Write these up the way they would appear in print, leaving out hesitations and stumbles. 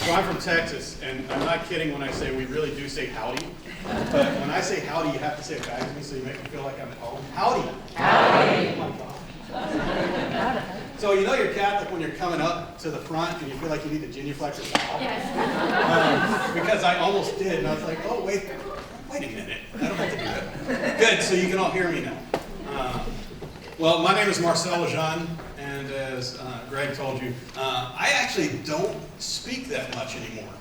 So I'm from Texas, and I'm not kidding when I say we really do say howdy. But when I say howdy, you have to say it back to me so you make me feel like I'm at home. Howdy. Howdy. Oh my God. So you know you're Catholic when you're coming up to the front and you feel like you need to genuflect or bow? Yes. Because I almost did, and I was like, oh, wait a minute. I don't have to do that. Good, so you can all hear me now. Well, my name is Marcel LeJeune, and as Greg told you, I actually don't speak that much anymore.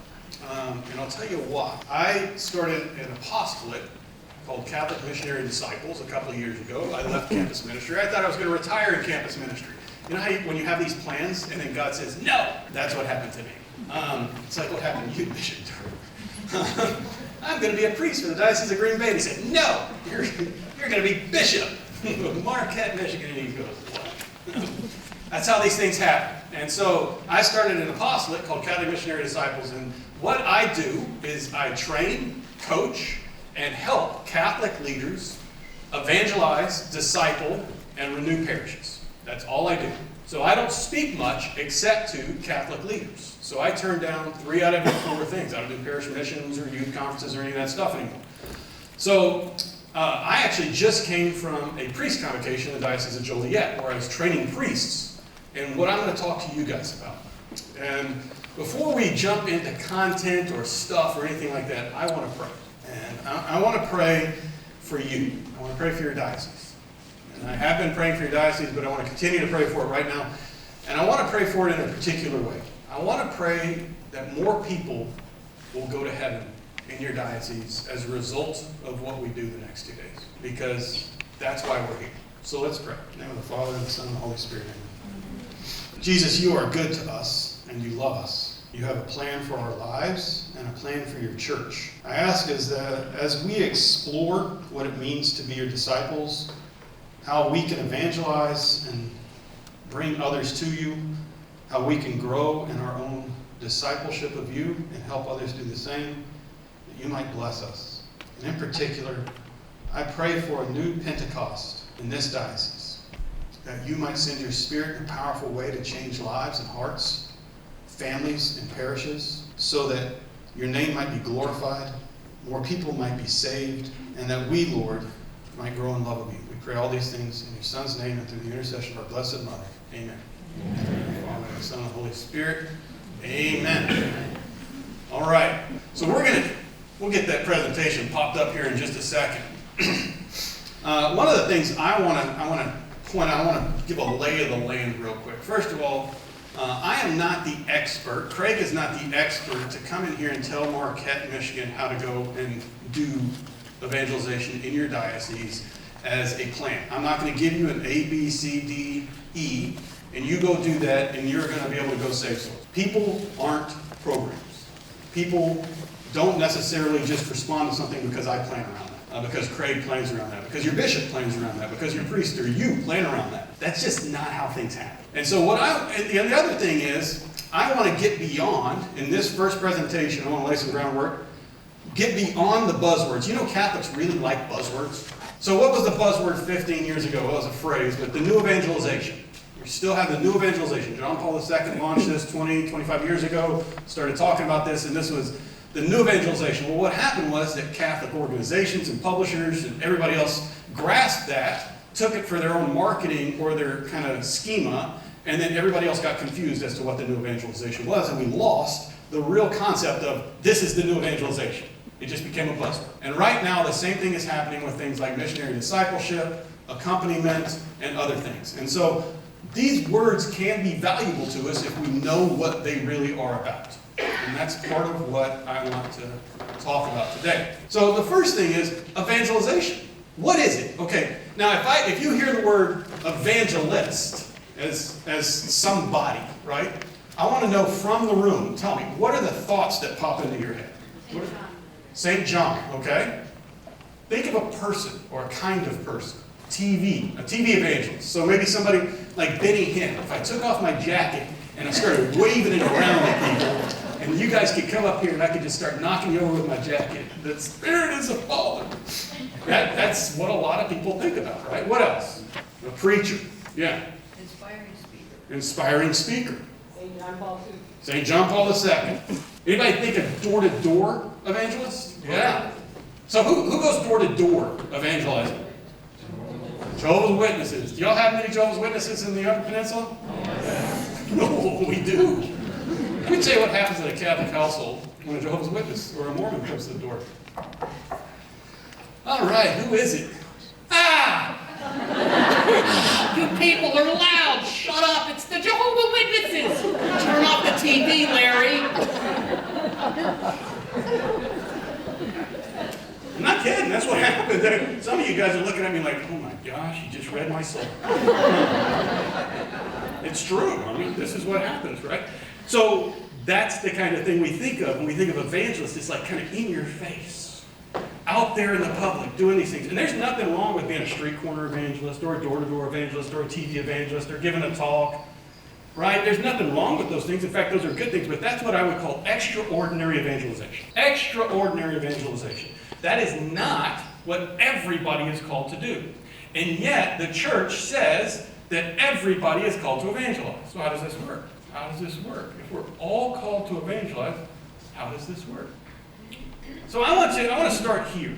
And I'll tell you why. I started an apostolate called Catholic Missionary Disciples a couple of years ago. I left campus ministry. I thought I was going to retire in campus ministry. You know how when you have these plans and then God says, no, that's what happened to me. It's like what happened to you, Bishop Durham. I'm going to be a priest for the Diocese of Green Bay. And he said, no, you're going to be bishop. Marquette, Michigan. And he goes, what? That's how these things happen. And so I started an apostolate called Catholic Missionary Disciples. And what I do is I train, coach, and help Catholic leaders evangelize, disciple, and renew parishes. That's all I do. So I don't speak much except to Catholic leaders. So I turn down 3 out of every 4 things. I don't do parish missions or youth conferences or any of that stuff anymore. So I actually just came from a priest convocation in the Diocese of Joliet where I was training priests and what I'm going to talk to you guys about. And before we jump into content or stuff or anything like that, I want to pray. And I want to pray for you. I want to pray for your diocese. And I have been praying for your diocese, but I want to continue to pray for it right now. And I want to pray for it in a particular way. I want to pray that more people will go to heaven in your diocese as a result of what we do the next 2 days. Because that's why we're here. So let's pray. In the name of the Father, and the Son, and the Holy Spirit. Amen. Jesus, you are good to us, and you love us. You have a plan for our lives and a plan for your church. I ask as we explore what it means to be your disciples, how we can evangelize and bring others to you, how we can grow in our own discipleship of you and help others do the same, that you might bless us. And in particular, I pray for a new Pentecost in this diocese, that you might send your Spirit in a powerful way to change lives and hearts, families and parishes, so that your name might be glorified, more people might be saved, and that we, Lord, might grow in love of you. We pray all these things in your Son's name and through the intercession of our Blessed Mother. Amen. Amen. Father, and the Son, and the Holy Spirit. Amen. All right. So we'll get that presentation popped up here in just a second. One of the things I want to point out, I want to give a lay of the land real quick. First of all, I am not the expert. Craig is not the expert to come in here and tell Marquette, Michigan how to go and do evangelization in your diocese as a plan. I'm not going to give you an A, B, C, D, E, and you go do that and you're going to be able to go save souls. People aren't programs. People don't necessarily just respond to something because I plan around that, because Craig plans around that, because your bishop plans around that, because your priest or you plan around that. That's just not how things happen. And so and the other thing is, I want to get beyond, in this first presentation, I want to lay some groundwork, get beyond the buzzwords. You know Catholics really like buzzwords. So what was the buzzword 15 years ago? Well, it was a phrase, but the new evangelization. We still have the new evangelization. John Paul II launched this 25 years ago, started talking about this, and this was the new evangelization. Well, what happened was that Catholic organizations and publishers and everybody else grasped that, took it for their own marketing or their kind of schema, and then everybody else got confused as to what the new evangelization was, and we lost the real concept of this is the new evangelization. It just became a buzzword. And right now, the same thing is happening with things like missionary discipleship, accompaniment, and other things. And so these words can be valuable to us if we know what they really are about. And that's part of what I want to talk about today. So the first thing is evangelization. What is it? Okay, now if you hear the word evangelist as somebody, right? I want to know from the room, tell me, what are the thoughts that pop into your head? St. John, okay? Think of a person or a kind of person. A TV evangelist. So maybe somebody like Benny Hinn. If I took off my jacket and I started waving it around at people, and you guys could come up here and I could just start knocking you over with my jacket. The Spirit is a Father. That's what a lot of people think about, right? What else? A preacher. Yeah. Inspiring speaker. Inspiring speaker. St. John Paul II. St. John Paul II. Anybody think of door-to-door evangelist? Yeah. So who goes door-to-door evangelizing? Jehovah's Witnesses. Do y'all have many Jehovah's Witnesses in the Upper Peninsula? Yes. No, we do. Let me tell you what happens at a Catholic household when a Jehovah's Witness or a Mormon comes to the door. All right, who is it? Ah! You people are loud! Shut up! It's the Jehovah's Witnesses! Turn off the TV, Larry! I'm not kidding, that's what happened. Some of you guys are looking at me like, oh my gosh, you just read my soul. It's true. I mean, this is what happens, right? So that's the kind of thing we think of when we think of evangelists. It's like kind of in your face, out there in the public, doing these things. And there's nothing wrong with being a street corner evangelist or a door-to-door evangelist or a TV evangelist or giving a talk, right? There's nothing wrong with those things. In fact, those are good things, but that's what I would call extraordinary evangelization. Extraordinary evangelization. That is not what everybody is called to do. And yet, the church says that everybody is called to evangelize. So how does this work? How does this work? If we're all called to evangelize, how does this work? So I want to start here.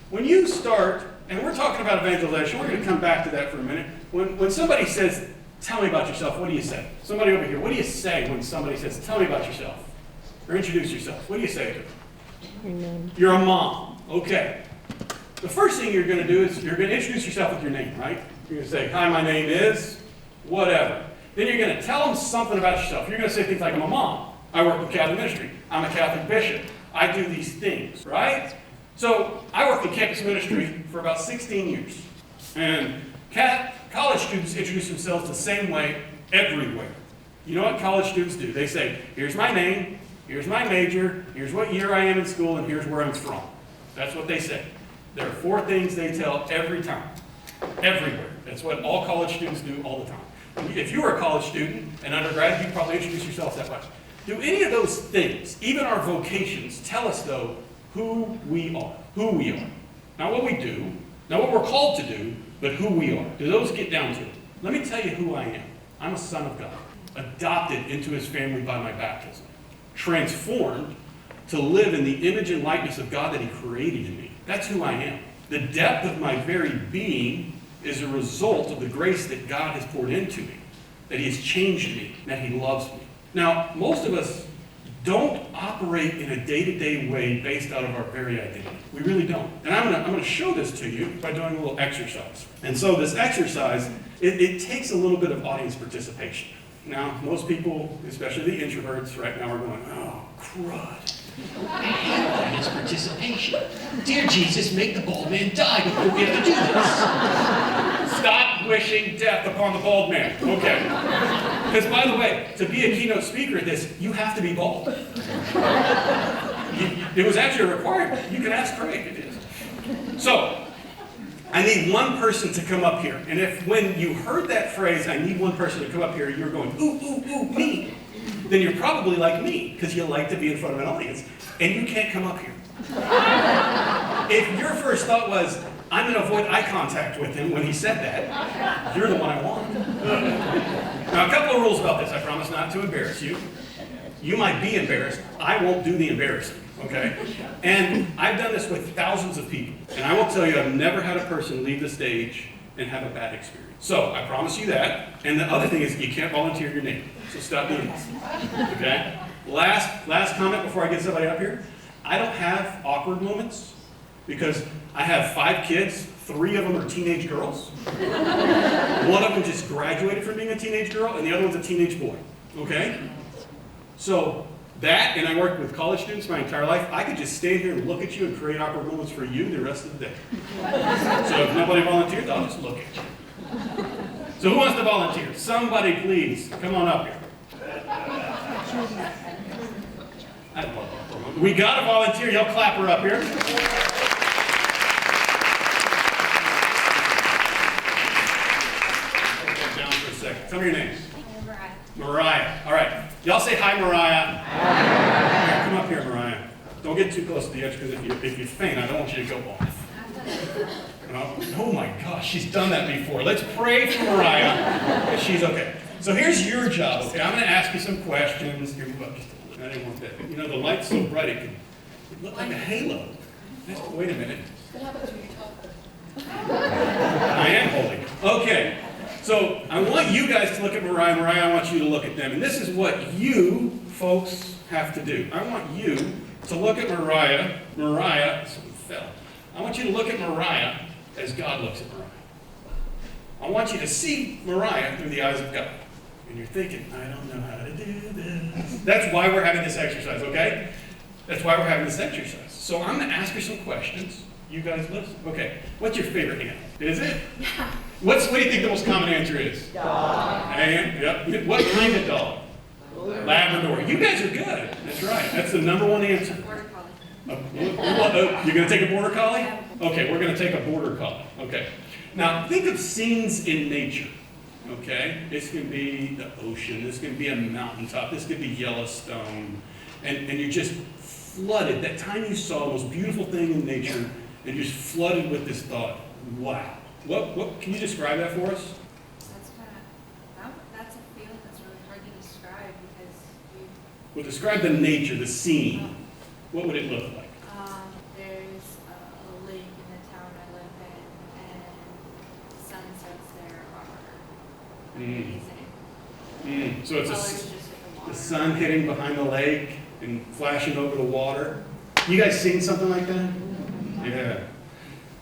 When you start, and we're talking about evangelization, we're going to come back to that for a minute. When somebody says, tell me about yourself, what do you say? Somebody over here, what do you say when somebody says, tell me about yourself? Or introduce yourself. What do you say to them? Your name. You're a mom. Okay. The first thing you're going to do is you're going to introduce yourself with your name, right? You're going to say, hi, my name is whatever. Then you're going to tell them something about yourself. You're going to say things like, I'm a mom. I work with Catholic ministry. I'm a Catholic bishop. I do these things, right? So I worked in campus ministry for about 16 years. And college students introduce themselves the same way everywhere. You know what college students do? They say, here's my name, here's my major, here's what year I am in school, and here's where I'm from. That's what they say. There are 4 things they tell every time. Everywhere. That's what all college students do all the time. If you were a college student, an undergrad, you'd probably introduce yourself that way. Do any of those things, even our vocations, tell us, though, who we are? Who we are. Not what we do, not what we're called to do, but who we are. Do those get down to it? Let me tell you who I am. I'm a son of God, adopted into his family by my baptism, transformed to live in the image and likeness of God that he created in me. That's who I am. The depth of my very being is a result of the grace that God has poured into me, that he has changed me, that he loves me. Now, most of us don't operate in a day-to-day way based out of our very identity. We really don't. And I'm going to show this to you by doing a little exercise. And so this exercise, it takes a little bit of audience participation. Now, most people, especially the introverts right now, are going, oh, crud. I hate audience participation. Dear Jesus, make the bald man die before we have to do this. Stop wishing death upon the bald man. Okay. Because, by the way, to be a keynote speaker at this, you have to be bald. It was actually a requirement. You can ask Craig. It is. So, I need one person to come up here. And if when you heard that phrase, I need one person to come up here, you're going, ooh, ooh, ooh, me. Then you're probably like me, because you like to be in front of an audience, and you can't come up here. If your first thought was, I'm going to avoid eye contact with him when he said that, you're the one I want. Now, a couple of rules about this. I promise not to embarrass you. You might be embarrassed. I won't do the embarrassing, okay? And I've done this with thousands of people, and I will tell you, I've never had a person leave the stage and have a bad experience. So, I promise you that. And the other thing is, you can't volunteer your name. So stop doing this, okay? Last comment before I get somebody up here. I don't have awkward moments because I have 5 kids. 3 of them are teenage girls. One of them just graduated from being a teenage girl, and the other one's a teenage boy, okay? So that, and I worked with college students my entire life, I could just stand here and look at you and create awkward moments for you the rest of the day. So if nobody volunteers, I'll just look at you. So who wants to volunteer? Somebody please, come on up here. I love that. We got to volunteer. Y'all clap her up here. Down for a second. Tell me your name. Mariah. Mariah. All right. Y'all say hi, Mariah. Hi. Here, come up here, Mariah. Don't get too close to the edge, because if you faint, I don't want you to go off. Oh my gosh, she's done that before. Let's pray for Mariah. She's okay. So here's your job, okay? I'm going to ask you some questions. Here, move up just a little bit. I didn't want that. You know, the light's so bright it could look like a halo. Wait a minute. What happens when you talk? I am holding. Okay. So I want you guys to look at Mariah. Mariah, I want you to look at them. And this is what you folks have to do. I want you to look at Mariah. Mariah, something fell. I want you to look at Mariah as God looks at Mariah. I want you to see Mariah through the eyes of God. And you're thinking, I don't know how to do this. That's why we're having this exercise, okay? That's why we're having this exercise. So I'm going to ask her some questions. You guys listen. Okay. What's your favorite animal? Is it? Yeah. What do you think the most common answer is? Dog. And, yep. What kind of dog? Labrador. You guys are good. That's right. That's the number one answer. Border collie. You're going to take a border collie? Okay, we're going to take a border collie. Okay. Now, think of scenes in nature. Okay? This can be the ocean. This can be a mountaintop. This could be Yellowstone. And you're just flooded. That time you saw the most beautiful thing in nature, and you're just flooded with this thought, wow. What can you describe that for us? That's a feeling that's really hard to describe because Well, describe the nature, the scene. What would it look like? there's a lake in the town I live in, and sunsets there are amazing. So it's Colors just hit the water. the sun hitting behind the lake and flashing over the water. You guys seen something like that? Yeah.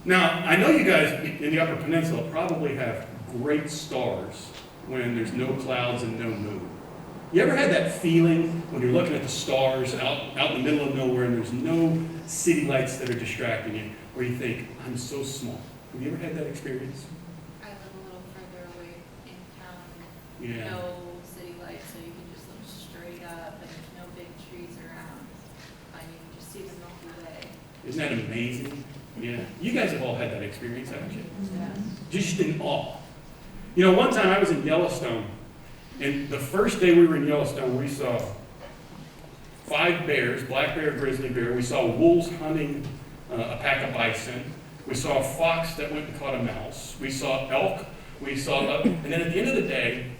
Now, I know you guys in the Upper Peninsula probably have great stars when there's no clouds and no moon. You ever had that feeling when you're looking at the stars out in the middle of nowhere and there's no city lights that are distracting you, where you think, I'm so small? Have you ever had that experience? I live a little further away in town. Yeah. No city lights, so you can just look straight up, and there's no big trees around. And you can just see the Milky Way. Isn't that amazing? Yeah. You guys have all had that experience, haven't you? Yeah. Just in awe. You know, one time I was in Yellowstone, and the first day we were in Yellowstone, we saw 5 bears, black bear, grizzly bear. We saw wolves hunting a pack of bison. We saw a fox that went and caught a mouse. We saw elk. And then at the end of the day,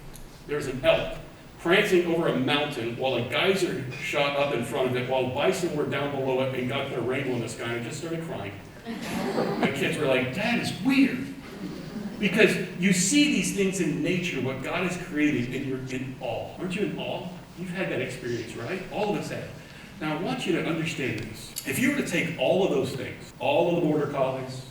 there was an elk prancing over a mountain while a geyser shot up in front of it, while bison were down below it, and God put a rainbow in the sky, and I just started crying. My kids were like, Dad, it's weird. Because you see these things in nature, what God has created, and you're in awe. Aren't you in awe? You've had that experience, right? All of us have. Now, I want you to understand this. If you were to take all of those things, all of the border collies,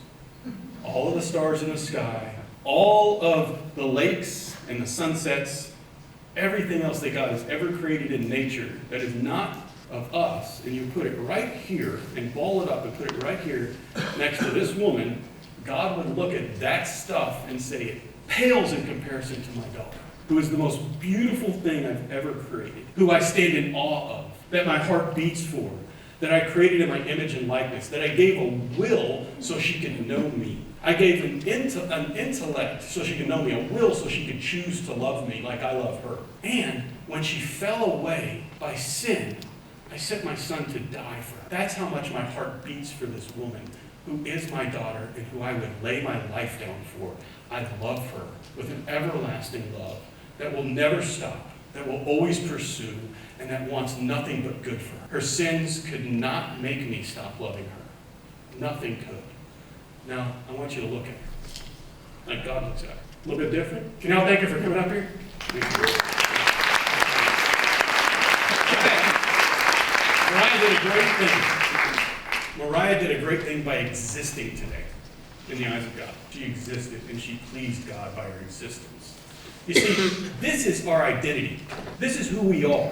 all of the stars in the sky, all of the lakes and the sunsets, everything else that God has ever created in nature that is not of us, and you put it right here and ball it up and put it right here next to this woman, God would look at that stuff and say, it pales in comparison to my daughter, who is the most beautiful thing I've ever created, who I stand in awe of, that my heart beats for, that I created in my image and likeness, that I gave a will so she could know me. I gave an intellect so she could know me, a will so she could choose to love me like I love her. And when she fell away by sin, I sent my son to die for her. That's how much my heart beats for this woman, who is my daughter and who I would lay my life down for. I love her with an everlasting love that will never stop, that will always pursue, and that wants nothing but good for her. Her sins could not make me stop loving her. Nothing could. Now, I want you to look at her like God looks at her. A little bit different. Can y'all thank her for coming up here? Thank you. Mariah did a great thing. Mariah did a great thing by existing today in the eyes of God. She existed and she pleased God by her existence. You see, this is our identity. This is who we are.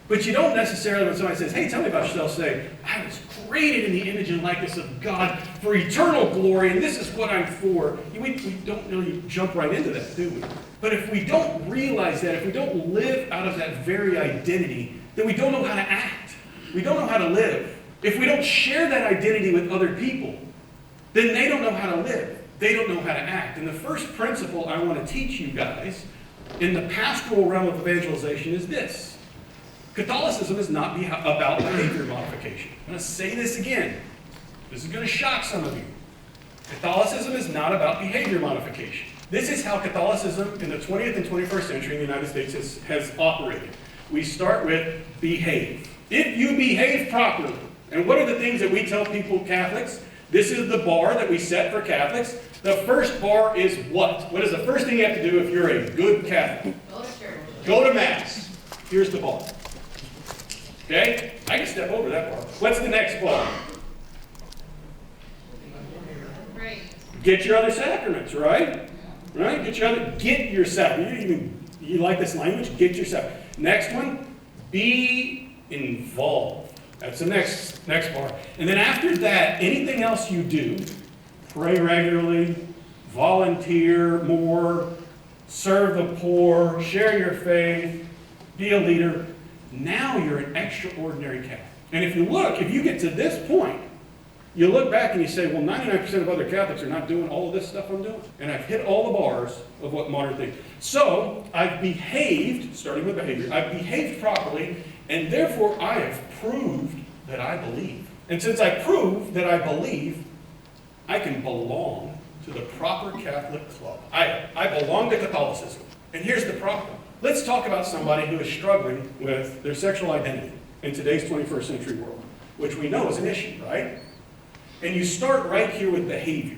But you don't necessarily, when somebody says, hey, tell me about yourself, say, I was created in the image and likeness of God for eternal glory, and this is what I'm for. We don't really jump right into that, do we? But if we don't realize that, if we don't live out of that very identity, then we don't know how to act. We don't know how to live. If we don't share that identity with other people, then they don't know how to live. They don't know how to act. And the first principle I want to teach you guys in the pastoral realm of evangelization is this. Catholicism is not about behavior modification. I'm going to say this again. This is going to shock some of you. Catholicism is not about behavior modification. This is how Catholicism in the 20th and 21st century in the United States has operated. we start with behave. If you behave properly, and what are the things that we tell people, Catholics? This is the bar that we set for Catholics. The first bar is what? What is the first thing you have to do if you're a good Catholic? Go to church. Go to Mass. Here's the bar. Okay? I can step over that bar. What's the next bar? Right. Get your other sacraments, right? Right? Get your sacrament. You like this language? Get your sacrament. Next one, be involved. That's the next bar. And then after that, anything else you do, pray regularly, volunteer more, serve the poor, share your faith, be a leader. Now you're an extraordinary Catholic. And if you get to this point, you look back and you say, well, 99% of other Catholics are not doing all of this stuff I'm doing. And I've hit all the bars of what modern things. So I've behaved, starting with behavior, I've behaved properly, and therefore I have proved that I believe. And since I prove that I believe, I can belong to the proper Catholic club. I belong to Catholicism. And here's the problem. Let's talk about somebody who is struggling with their sexual identity in today's 21st century world, which we know is an issue, right? And you start right here with behavior.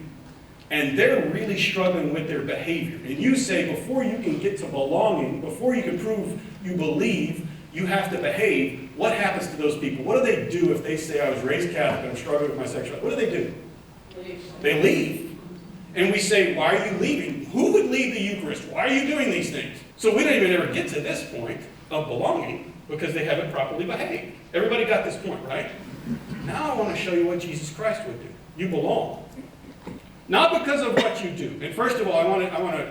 And they're really struggling with their behavior. And you say, before you can get to belonging, before you can prove you believe, you have to behave. What happens to those people? What do they do if they say, I was raised Catholic and I'm struggling with my sexuality? What do? They leave. And we say, why are you leaving? Who would leave the Eucharist? Why are you doing these things? So we don't even ever get to this point of belonging because they haven't properly behaved. Everybody got this point, right? Now I want to show you what Jesus Christ would do. You belong. Not because of what you do. And first of all,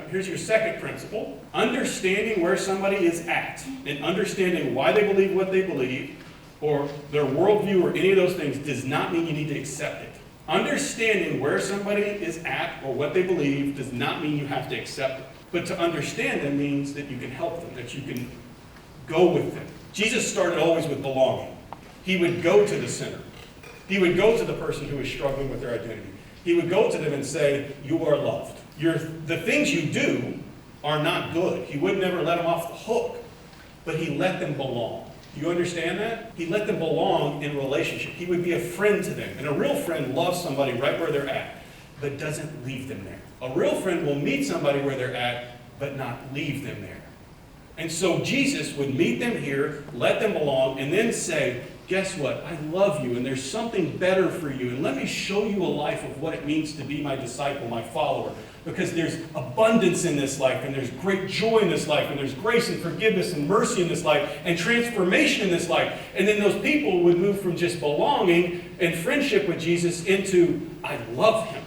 here's your second principle. Understanding where somebody is at and understanding why they believe what they believe or their worldview or any of those things does not mean you need to accept it. Understanding where somebody is at or what they believe does not mean you have to accept it. But to understand them means that you can help them, that you can go with them. Jesus started always with belonging. He would go to the sinner. He would go to the person who is struggling with their identity. He would go to them and say, you are loved. The things you do are not good. He would never let them off the hook, but he let them belong. Do you understand that? He let them belong in relationship. He would be a friend to them. And a real friend loves somebody right where they're at, but doesn't leave them there. A real friend will meet somebody where they're at, but not leave them there. And so Jesus would meet them here, let them belong, and then say, guess what? I love you, and there's something better for you. And let me show you a life of what it means to be my disciple, my follower. Because there's abundance in this life, and there's great joy in this life, and there's grace and forgiveness and mercy in this life, and transformation in this life. And then those people would move from just belonging and friendship with Jesus into, I love him,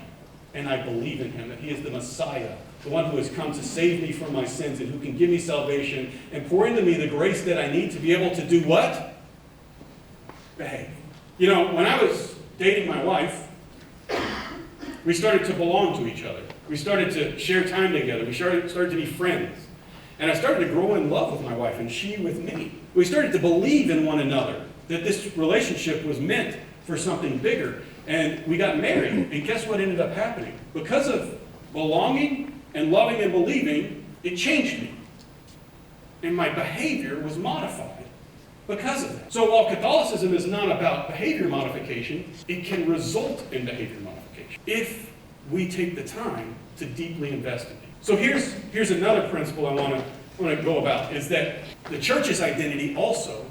and I believe in him, that he is the Messiah, the one who has come to save me from my sins, and who can give me salvation, and pour into me the grace that I need to be able to do what? Behave. You know, when I was dating my wife, we started to belong to each other. We started to share time together. We started to be friends. And I started to grow in love with my wife, and she with me. We started to believe in one another, that this relationship was meant for something bigger. And we got married, and guess what ended up happening? Because of belonging and loving and believing, it changed me. And my behavior was modified because of that. So while Catholicism is not about behavior modification, it can result in behavior modification if we take the time to deeply invest in it. So here's another principle I want to go about, is that the church's identity also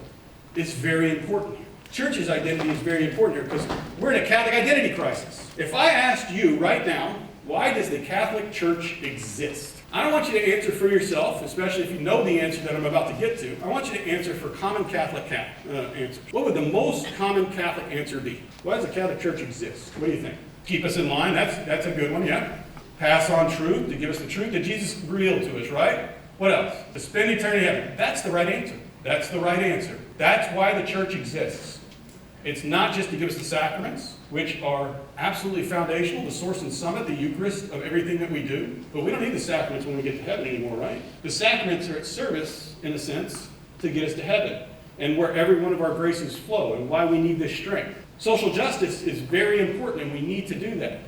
is very important here. Church's identity is very important here because we're in a Catholic identity crisis. If I asked you right now, why does the Catholic Church exist? I don't want you to answer for yourself, especially if you know the answer that I'm about to get to. I want you to answer for common Catholic answers. What would the most common Catholic answer be? Why does the Catholic Church exist? What do you think? Keep us in line. That's a good one, yeah. Pass on truth, to give us the truth that Jesus revealed to us, right? What else? To spend eternity in heaven. That's the right answer. That's the right answer. That's why the church exists. It's not just to give us the sacraments, which are absolutely foundational, the source and summit, the Eucharist of everything that we do. But we don't need the sacraments when we get to heaven anymore, right? The sacraments are at service, in a sense, to get us to heaven, and where every one of our graces flow, and why we need this strength. Social justice is very important, and we need to do that.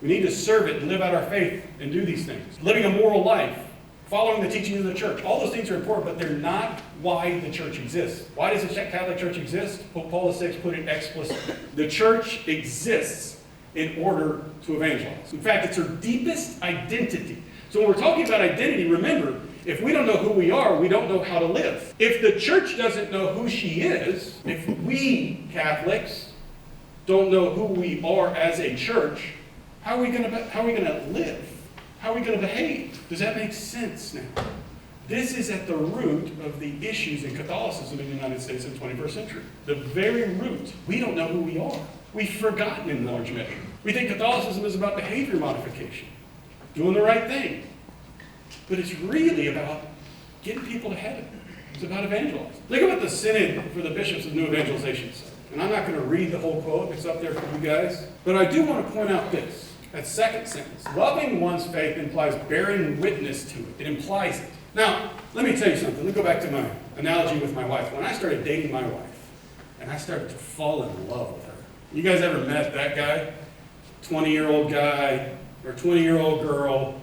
We need to serve it and live out our faith and do these things. Living a moral life, following the teaching of the church. All those things are important, but they're not why the church exists. Why does the Catholic Church exist? Pope Paul VI put it explicitly. The church exists in order to evangelize. In fact, it's her deepest identity. So when we're talking about identity, remember, if we don't know who we are, we don't know how to live. If the church doesn't know who she is, if we Catholics don't know who we are as a church, how are we going to live? How are we going to behave? Does that make sense now? This is at the root of the issues in Catholicism in the United States in the 21st century. The very root. We don't know who we are. We've forgotten in large measure. We think Catholicism is about behavior modification, doing the right thing. But it's really about getting people to heaven. It's about evangelizing. Look at what the Synod for the Bishops of New Evangelization said. And I'm not going to read the whole quote. It's up there for you guys. But I do want to point out this. That second sentence. Loving one's faith implies bearing witness to it. It implies it. Now, let me tell you something. Let me go back to my analogy with my wife. When I started dating my wife, and I started to fall in love with her. You guys ever met that guy? 20-year-old guy or 20-year-old girl,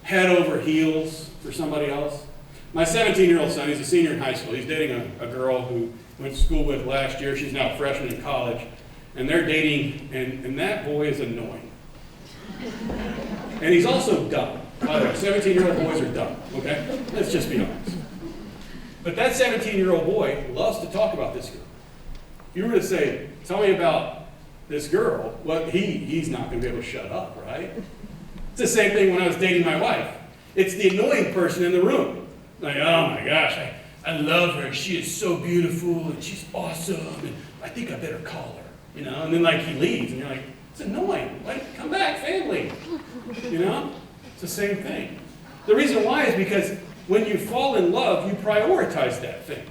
head over heels for somebody else? My 17-year-old son, he's a senior in high school. He's dating a girl who went to school with last year. She's now a freshman in college. And they're dating, and that boy is annoying. And he's also dumb. By the way, 17-year-old boys are dumb, okay? Let's just be honest. But that 17-year-old boy loves to talk about this girl. If you were to say, tell me about this girl, well, he's not going to be able to shut up, right? It's the same thing when I was dating my wife. It's the annoying person in the room. Like, oh my gosh, I love her. She is so beautiful, and she's awesome, and I think I better call her, you know? And then, like, he leaves, and you're like, it's annoying. Like, come back, family. You know? It's the same thing. The reason why is because when you fall in love, you prioritize that thing.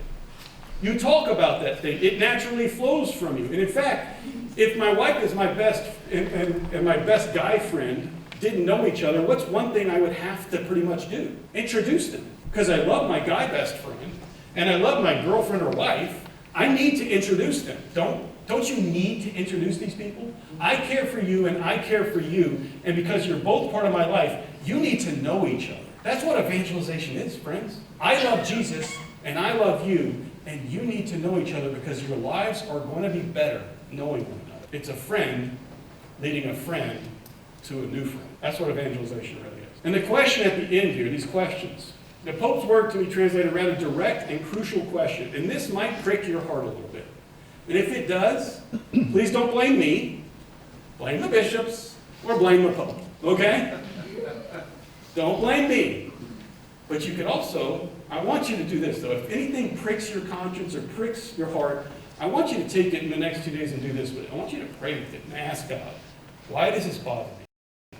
You talk about that thing. It naturally flows from you. And in fact, if my wife is my best and my best guy friend didn't know each other, what's one thing I would have to pretty much do? Introduce them. Because I love my guy best friend and I love my girlfriend or wife, I need to introduce them. Don't you need to introduce these people? I care for you and I care for you, and because you're both part of my life, you need to know each other. That's what evangelization is, friends. I love Jesus and I love you, and you need to know each other because your lives are going to be better knowing one another. It's a friend leading a friend to a new friend. That's what evangelization really is. And the question at the end here, these questions. The Pope's word can be translated a rather direct and crucial question, and this might prick your heart a little bit. And if it does, please don't blame me, blame the bishops, or blame the Pope, okay? Don't blame me. But you could also, I want you to do this though, if anything pricks your conscience or pricks your heart, I want you to take it in the next 2 days and do this with it. I want you to pray with it and ask God, why does this bother me?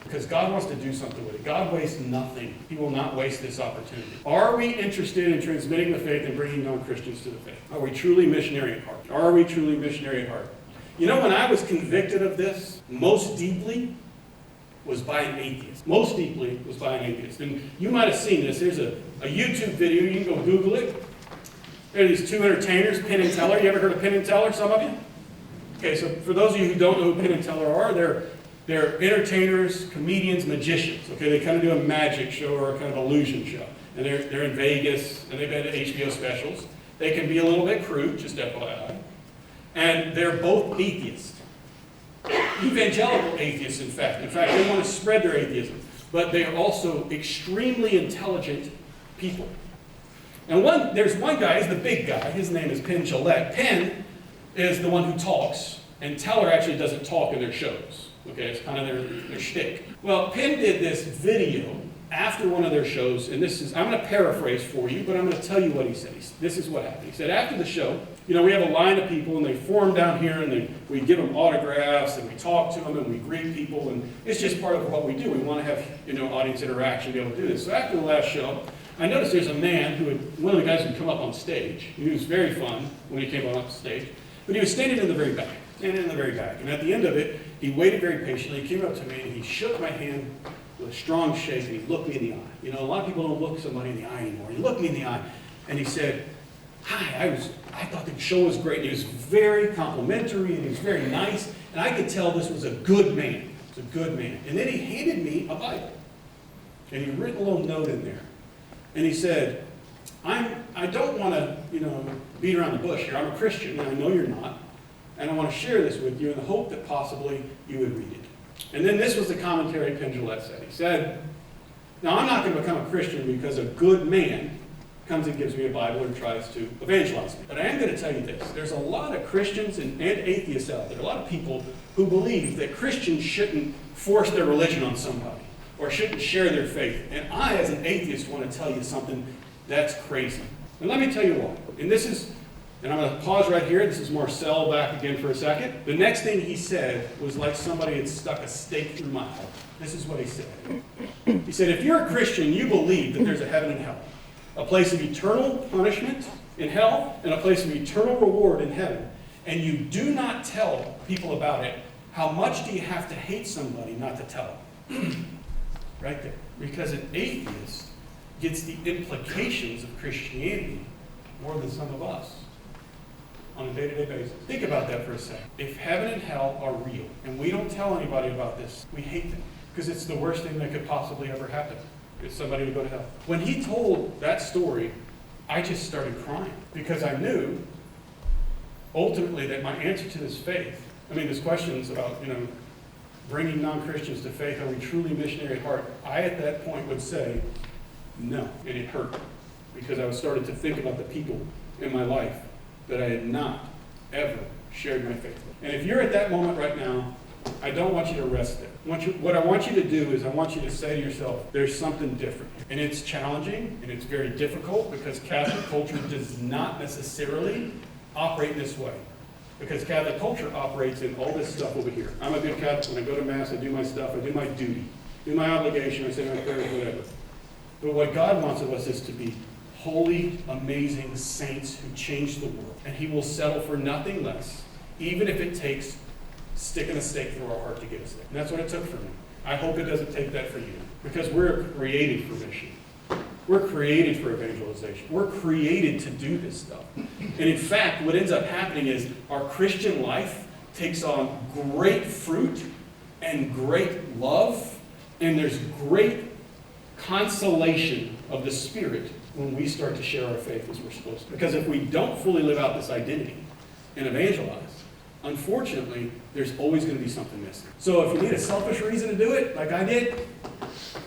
Because God wants to do something with it. God wastes nothing. He will not waste this opportunity. Are we interested in transmitting the faith and bringing non-Christians to the faith? Are we truly missionary at heart? Are we truly missionary at heart? You know, when I was convicted of this, most deeply was by an atheist. Most deeply was by an atheist. And you might have seen this. There's a YouTube video. You can go Google it. There are these two entertainers, Penn and Teller. You ever heard of Penn and Teller, some of you? Okay, so for those of you who don't know who Penn and Teller are, they're entertainers, comedians, magicians. Okay, they kind of do a magic show or a kind of illusion show. And they're in Vegas, and they've been to HBO specials. They can be a little bit crude, just FYI. And they're both atheists. Evangelical atheists, in fact. In fact, they want to spread their atheism. But they are also extremely intelligent people. And there's one guy, he's the big guy. His name is Penn Teller. Penn is the one who talks, and Teller actually doesn't talk in their shows. Okay, it's kind of their shtick. Well, Penn did this video after one of their shows, and I'm going to paraphrase for you, but I'm going to tell you what he said. This is what happened. He said, after the show, you know, we have a line of people, and they form down here, and we give them autographs, and we talk to them, and we greet people, and it's just part of what we do. We want to have, you know, audience interaction, be able to do this. So after the last show, I noticed there's a man one of the guys who come up on stage. He was very fun when he came on stage, but he was standing in the very back. And at the end of it, he waited very patiently. He came up to me, and he shook my hand with a strong shake, and he looked me in the eye. You know, a lot of people don't look somebody in the eye anymore. He looked me in the eye, and he said, hi, I thought the show was great. And he was very complimentary, and he was very nice, and I could tell this was a good man. It was a good man. And then he handed me a Bible, and he written a little note in there. And he said, I don't want to, beat around the bush here. I'm a Christian, and I know you're not. And I want to share this with you in the hope that possibly you would read it. And then this was the commentary Penn Teller said. He said, now I'm not going to become a Christian because a good man comes and gives me a Bible and tries to evangelize me. But I am going to tell you this. There's a lot of Christians and atheists out there, a lot of people who believe that Christians shouldn't force their religion on somebody or shouldn't share their faith. And I, as an atheist, want to tell you something that's crazy. And let me tell you why. And I'm going to pause right here. This is Marcel back again for a second. The next thing he said was like somebody had stuck a stake through my heart. This is what he said. He said, if you're a Christian, you believe that there's a heaven and hell, a place of eternal punishment in hell and a place of eternal reward in heaven, and you do not tell people about it, how much do you have to hate somebody not to tell them? Right there. Because an atheist gets the implications of Christianity more than some of us on a day-to-day basis. Think about that for a second. If heaven and hell are real, and we don't tell anybody about this, we hate them, because it's the worst thing that could possibly ever happen. It's somebody to go to hell. When he told that story, I just started crying, because I knew, ultimately, that my answer to this faith, there's questions about, bringing non-Christians to faith, are we truly missionary at heart? I, at that point, would say, no, and it hurt, because I was starting to think about the people in my life that I had not ever shared my faith with. And if you're at that moment right now, I don't want you to rest there. What I want you to do is I want you to say to yourself, there's something different. And it's challenging, and it's very difficult, because Catholic culture does not necessarily operate this way. Because Catholic culture operates in all this stuff over here. I'm a good Catholic. When I go to Mass, I do my stuff. I do my duty. Do my obligation. I say my prayers, whatever. But what God wants of us is to be holy, amazing saints who change the world. And he will settle for nothing less, even if it takes sticking a stake through our heart to get us there. And that's what it took for me. I hope it doesn't take that for you, because we're created for mission. We're created for evangelization. We're created to do this stuff. And in fact, what ends up happening is our Christian life takes on great fruit and great love, and there's great consolation of the Spirit when we start to share our faith as we're supposed to. Because if we don't fully live out this identity and evangelize, unfortunately, there's always going to be something missing. So if you need a selfish reason to do it, like I did,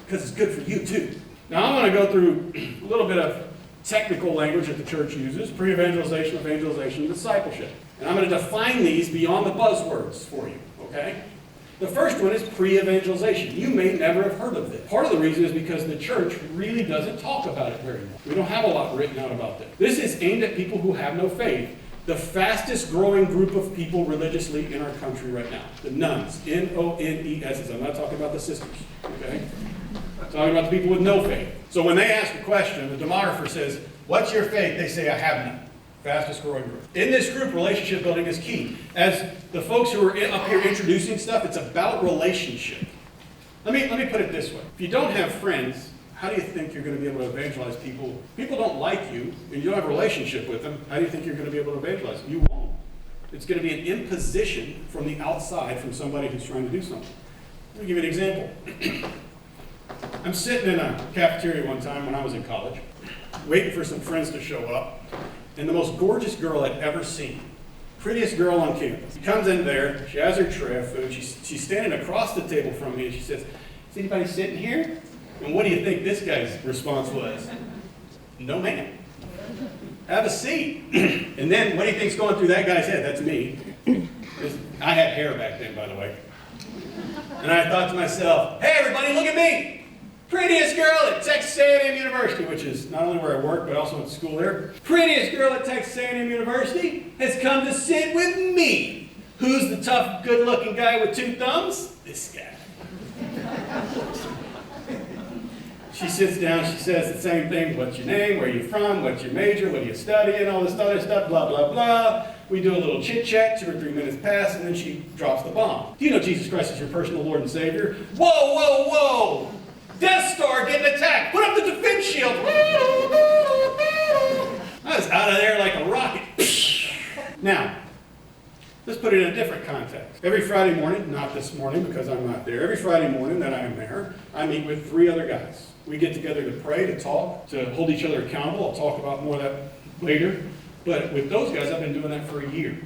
because it's good for you too. Now I'm going to go through a little bit of technical language that the church uses: pre-evangelization, evangelization, discipleship. And I'm going to define these beyond the buzzwords for you, okay? The first one is pre-evangelization. You may never have heard of this. Part of the reason is because the church really doesn't talk about it very much. We don't have a lot written out about this. This is aimed at people who have no faith. The fastest growing group of people religiously in our country right now. The nuns. N-O-N-E-S. I'm not talking about the sisters, okay? I'm talking about the people with no faith. So when they ask a question, the demographer says, what's your faith? They say, I have none. Fastest growing group. In this group, relationship building is key. As the folks who are up here introducing stuff, it's about relationship. Let me put it this way. If you don't have friends, how do you think you're going to be able to evangelize people? People don't like you, and you don't have a relationship with them. How do you think you're going to be able to evangelize them? You won't. It's going to be an imposition from the outside from somebody who's trying to do something. Let me give you an example. I'm sitting in a cafeteria one time when I was in college, waiting for some friends to show up, and the most gorgeous girl I'd ever seen, prettiest girl on campus, she comes in there, she has her tray of food, she's standing across the table from me, and she says, is anybody sitting here? And what do you think this guy's response was? No, ma'am. Have a seat. And then what do you think's going through that guy's head? That's me. I had hair back then, by the way. And I thought to myself, hey, everybody, look at me. Prettiest girl at Texas A&M University, which is not only where I work, but also at school there. Prettiest girl at Texas A&M University has come to sit with me. Who's the tough, good-looking guy with two thumbs? This guy. She sits down, she says the same thing. What's your name? Where are you from? What's your major? What do you study? And all this other stuff, blah, blah, blah. We do a little chit-chat, 2 or 3 minutes pass, and then she drops the bomb. Do you know Jesus Christ is your personal Lord and Savior? Whoa, whoa, whoa! Death Star getting attacked! Put up the defense shield! I was out of there like a rocket. Now, let's put it in a different context. Every Friday morning, not this morning because I'm not there, every Friday morning that I am there, I meet with 3 other guys. We get together to pray, to talk, to hold each other accountable. I'll talk about more of that later. But with those guys, I've been doing that for a year.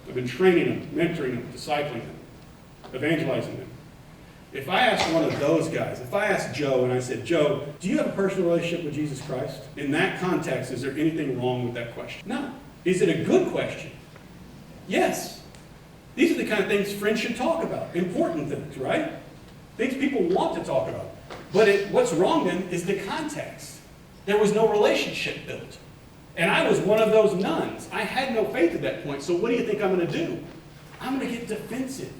I've been training them, mentoring them, discipling them, evangelizing them. If I asked one of those guys, if I asked Joe and I said, Joe, do you have a personal relationship with Jesus Christ? In that context, is there anything wrong with that question? No. Is it a good question? Yes. These are the kind of things friends should talk about. Important things, right? Things people want to talk about. But what's wrong then is the context. There was no relationship built. And I was one of those nuns. I had no faith at that point. So what do you think I'm going to do? I'm going to get defensive.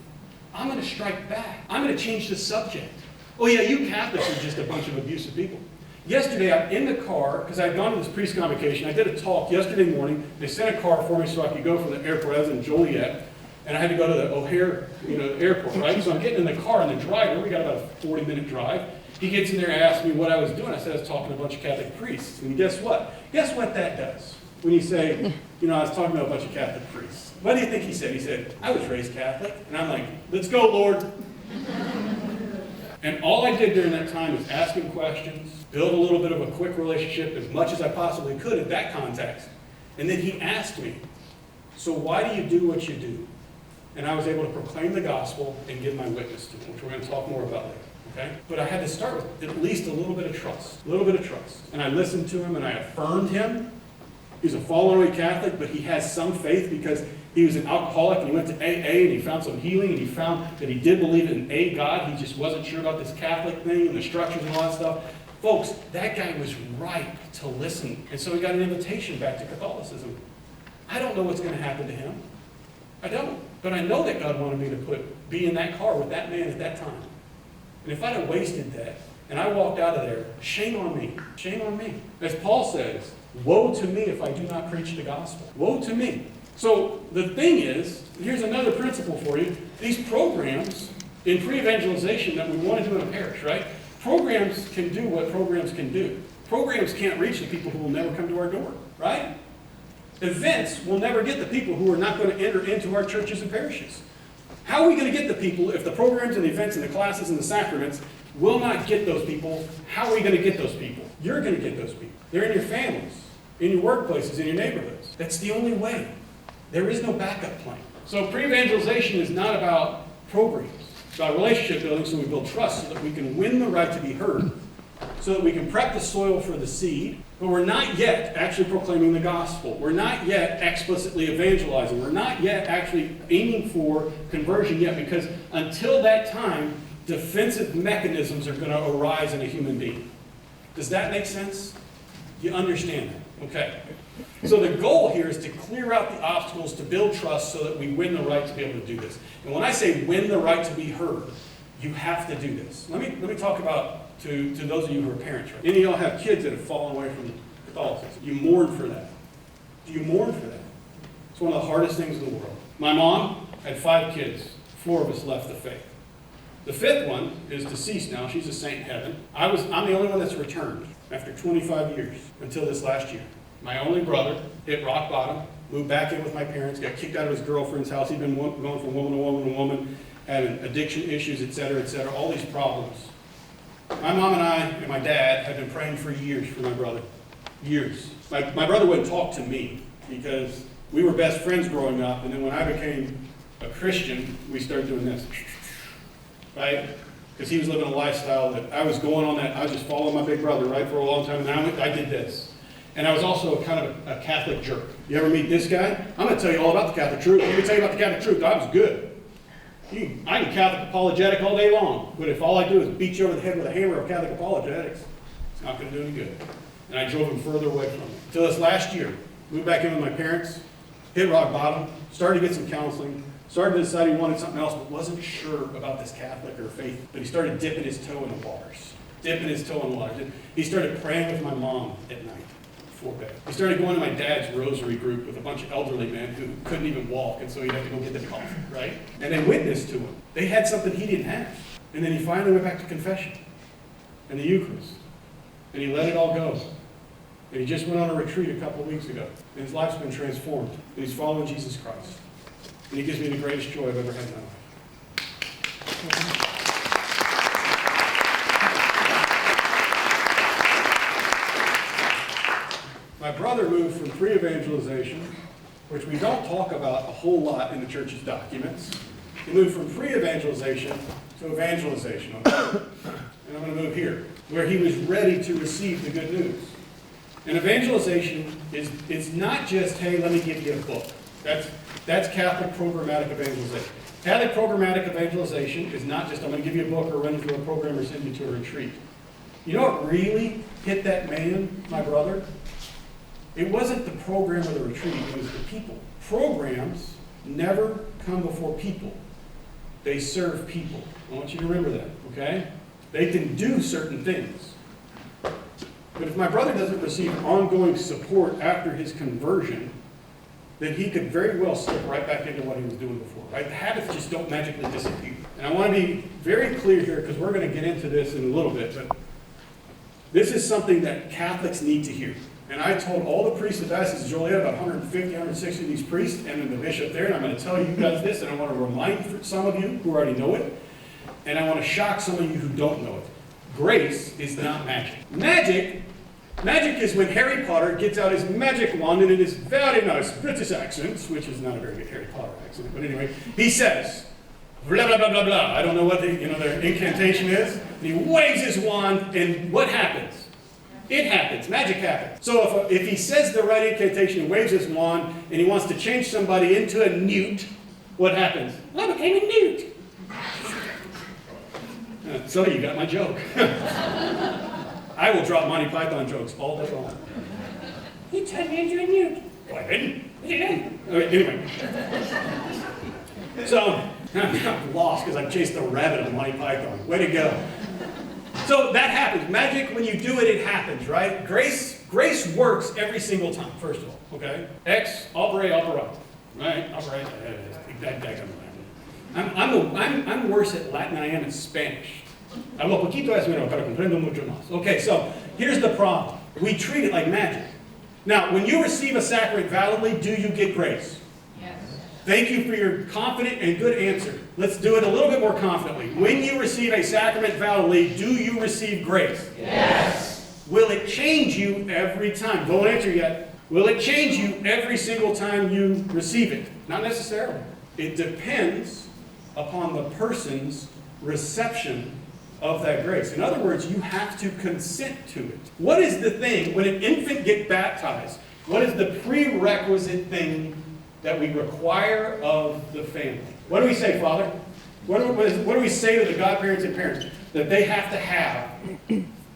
I'm going to strike back. I'm going to change the subject. Oh yeah, you Catholics are just a bunch of abusive people. Yesterday, I'm in the car, because I'd gone to this priest convocation. I did a talk yesterday morning. They sent a car for me so I could go from the airport. I was in Joliet, and I had to go to the O'Hare airport, right? So I'm getting in the car, and the driver, we got about a 40-minute drive. He gets in there and asks me what I was doing. I said I was talking to a bunch of Catholic priests. And guess what? Guess what that does? When you say, I was talking to a bunch of Catholic priests. What do you think he said? He said, I was raised Catholic. And I'm like, let's go, Lord. And all I did during that time is ask him questions, build a little bit of a quick relationship as much as I possibly could at that context. And then he asked me, so why do you do what you do? And I was able to proclaim the gospel and give my witness to him, which we're going to talk more about later. Okay? But I had to start with at least a little bit of trust. A little bit of trust. And I listened to him and I affirmed him. He's a fallen away Catholic, but he has some faith because he was an alcoholic and he went to AA and he found some healing and he found that he did believe in a God. He just wasn't sure about this Catholic thing and the structures and all that stuff. Folks, that guy was ripe to listen. And so he got an invitation back to Catholicism. I don't know what's going to happen to him. I don't. But I know that God wanted me to be in that car with that man at that time. And if I'd have wasted that, and I walked out of there, shame on me. Shame on me. As Paul says, woe to me if I do not preach the gospel. Woe to me. So the thing is, here's another principle for you. These programs in pre-evangelization that we want to do in a parish, right? Programs can do what programs can do. Programs can't reach the people who will never come to our door, right? Events will never get the people who are not going to enter into our churches and parishes. How are we going to get the people if the programs and the events and the classes and the sacraments will not get those people? How are we going to get those people? You're going to get those people. They're in your families, in your workplaces, in your neighborhoods. That's the only way. There is no backup plan. So pre-evangelization is not about programs. It's about relationship building so we build trust so that we can win the right to be heard, so that we can prep the soil for the seed, but we're not yet actually proclaiming the gospel. We're not yet explicitly evangelizing. We're not yet actually aiming for conversion yet, because until that time, defensive mechanisms are going to arise in a human being. Does that make sense? You understand that? Okay. So the goal here is to clear out the obstacles to build trust so that we win the right to be able to do this. And when I say win the right to be heard, you have to do this. Let me talk about to those of you who are parents. Right? Any of y'all have kids that have fallen away from Catholicism. You mourn for that. Do you mourn for that? It's one of the hardest things in the world. My mom had 5 kids. 4 of us left the faith. The 5th one is deceased now. She's a saint in heaven. I'm the only one that's returned after 25 years until this last year. My only brother hit rock bottom, moved back in with my parents, got kicked out of his girlfriend's house. He'd been going from woman to woman to woman, having addiction issues, et cetera, all these problems. My mom and I and my dad had been praying for years for my brother. Years. My brother wouldn't talk to me because we were best friends growing up, and then when I became a Christian, we started doing this. Right? Because he was living a lifestyle that I was going on that, I was just following my big brother, right, for a long time, and I did this. And I was also kind of a Catholic jerk. You ever meet this guy? I'm going to tell you all about the Catholic truth. I'm going to tell you about the Catholic truth. I was good. I can Catholic apologetic all day long, but if all I do is beat you over the head with a hammer of Catholic apologetics, it's not going to do any good. And I drove him further away from it. Until this last year, moved back in with my parents, hit rock bottom, started to get some counseling, started to decide he wanted something else, but wasn't sure about this Catholic or faith. But he started dipping his toe in the waters. He started praying with my mom at night before bed. He started going to my dad's rosary group with a bunch of elderly men who couldn't even walk, and so he'd have to go get the coffee, right? And they witnessed to him. They had something he didn't have. And then he finally went back to confession and the Eucharist. And he let it all go. And he just went on a retreat a couple of weeks ago. And his life's been transformed. And he's following Jesus Christ. And he gives me the greatest joy I've ever had in my life. My brother moved from pre-evangelization, which we don't talk about a whole lot in the church's documents. He moved from pre-evangelization to evangelization. And I'm going to move here, where he was ready to receive the good news. And evangelization is not just, hey, let me give you a book. That's Catholic programmatic evangelization. Catholic programmatic evangelization is not just, I'm going to give you a book or run you through a program or send you to a retreat. You know what really hit that man, my brother? It wasn't the program or the retreat, it was the people. Programs never come before people. They serve people. I want you to remember that, okay? They can do certain things. But if my brother doesn't receive ongoing support after his conversion, then he could very well slip right back into what he was doing before, right? The habits just don't magically disappear. And I want to be very clear here, because we're going to get into this in a little bit, but this is something that Catholics need to hear. And I told all the priests of Diocese Joliet, about 150, 160 of these priests, and the bishop there, and I'm going to tell you guys this, and I want to remind some of you who already know it, and I want to shock some of you who don't know it. Grace is not magic. Magic is when Harry Potter gets out his magic wand and in his very nice British accent, which is not a very good Harry Potter accent, but anyway, he says, blah, blah, blah, blah, blah. I don't know what their incantation is. And he waves his wand, and what happens? It happens. Magic happens. So if he says the right incantation and waves his wand, and he wants to change somebody into a newt, what happens? I became a newt. So you got my joke. I will drop Monty Python jokes all day long. You turned me into a newt. Well, I didn't. You didn't. Okay, anyway. So, I'm lost because I chased the rabbit on Monty Python. Way to go. So that happens. Magic, when you do it, it happens, right? Grace works every single time, first of all, okay? Ex opere operandi, right? Operate. I'm worse at Latin than I am at Spanish. Hablo poquito español, pero comprendo mucho más. Okay, so here's the problem. We treat it like magic. Now, when you receive a sacrament validly, do you get grace? Yes. Thank you for your confident and good answer. Let's do it a little bit more confidently. When you receive a sacrament validly, do you receive grace? Yes. Will it change you every time? Don't answer yet. Will it change you every single time you receive it? Not necessarily. It depends upon the person's reception of that grace. In other words, you have to consent to it. What is the thing, when an infant gets baptized, what is the prerequisite thing that we require of the family? What do we say, Father? What do we say to the godparents and parents that they have to have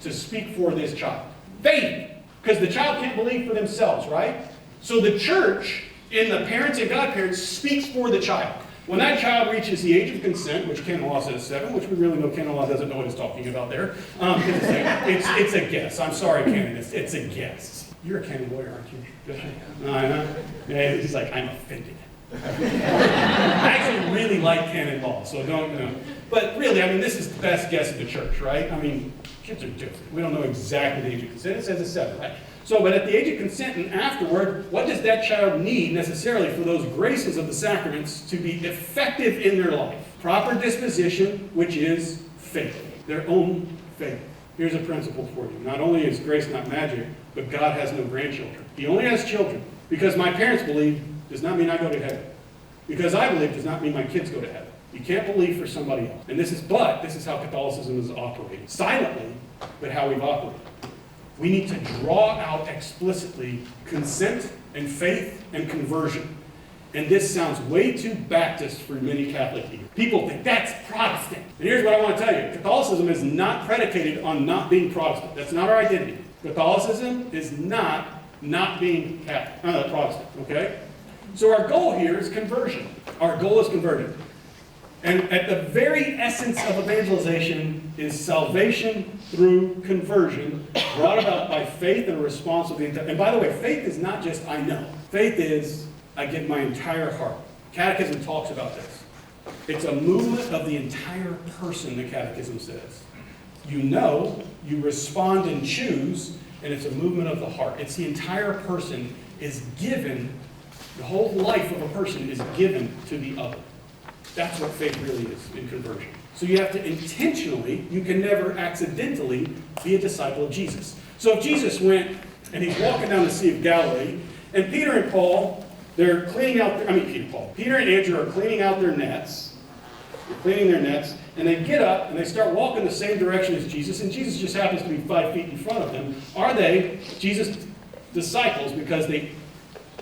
to speak for this child? Faith. Because the child can't believe for themselves, right? So the church, in the parents and godparents, speaks for the child. When that child reaches the age of consent, which canon law says 7, which we really know canon law doesn't know what it's talking about there. It's a guess. I'm sorry, canon. It's a guess. You're a canon lawyer, aren't you? I know. Yeah, he's like, I'm offended. I actually really like canon law, so don't, But really, this is the best guess of the church, right? Kids are different. We don't know exactly the age of consent. It says it's 7, right? So, but at the age of consent and afterward, what does that child need necessarily for those graces of the sacraments to be effective in their life? Proper disposition, which is faith, their own faith. Here's a principle for you. Not only is grace not magic, but God has no grandchildren. He only has children. Because my parents believe does not mean I go to heaven. Because I believe does not mean my kids go to heaven. You can't believe for somebody else. And this is how Catholicism is operating. Silently, but how we've operated. We need to draw out explicitly consent and faith and conversion. And this sounds way too Baptist for many Catholic people. People think that's Protestant. And here's what I want to tell you. Catholicism is not predicated on not being Protestant. That's not our identity. Catholicism is not being Catholic, Protestant, okay? So our goal here is conversion. Our goal is conversion. And at the very essence of evangelization is salvation through conversion, brought about by faith and a response of the entire. And by the way, faith is not just I know. Faith is I give my entire heart. Catechism talks about this. It's a movement of the entire person, the Catechism says. You know, you respond and choose, and it's a movement of the heart. It's the entire person is given The whole life of a person is given to the other. That's what faith really is in conversion. So you have to intentionally, you can never accidentally be a disciple of Jesus. So if Jesus went and he's walking down the Sea of Galilee, and Peter and Paul, they're cleaning out Peter and Andrew are cleaning out their nets. They're cleaning their nets, and they get up and they start walking the same direction as Jesus, and Jesus just happens to be 5 feet in front of them. Are they Jesus' disciples because they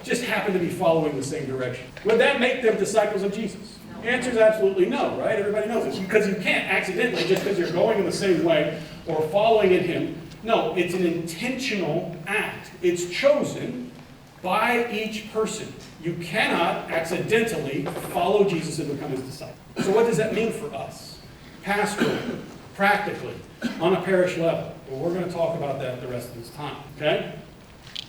just happen to be following the same direction? Would that make them disciples of Jesus? The answer is absolutely no, right? Everybody knows this. Because you can't accidentally, just because you're going in the same way or following in him. No, it's an intentional act. It's chosen by each person. You cannot accidentally follow Jesus and become his disciple. So what does that mean for us? Pastorally, practically, on a parish level. Well, we're going to talk about that the rest of this time, okay?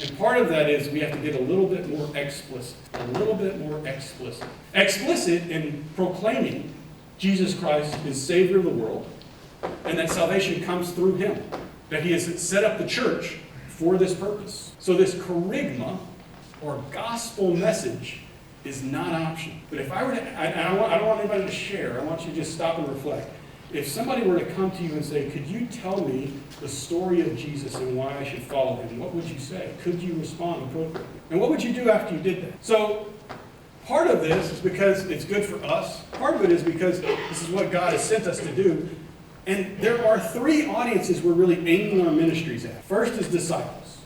And part of that is we have to get a little bit more explicit. A little bit more explicit. Explicit in proclaiming Jesus Christ is Savior of the world, and that salvation comes through him. That he has set up the church for this purpose. So this kerygma, or gospel message, is not optional. But if I were to, I don't want anybody to share, I want you to just stop and reflect. If somebody were to come to you and say, could you tell me the story of Jesus and why I should follow him, what would you say? Could you respond appropriately? And what would you do after you did that? So part of this is because it's good for us. Part of it is because this is what God has sent us to do. And there are three audiences we're really aiming our ministries at. First is disciples.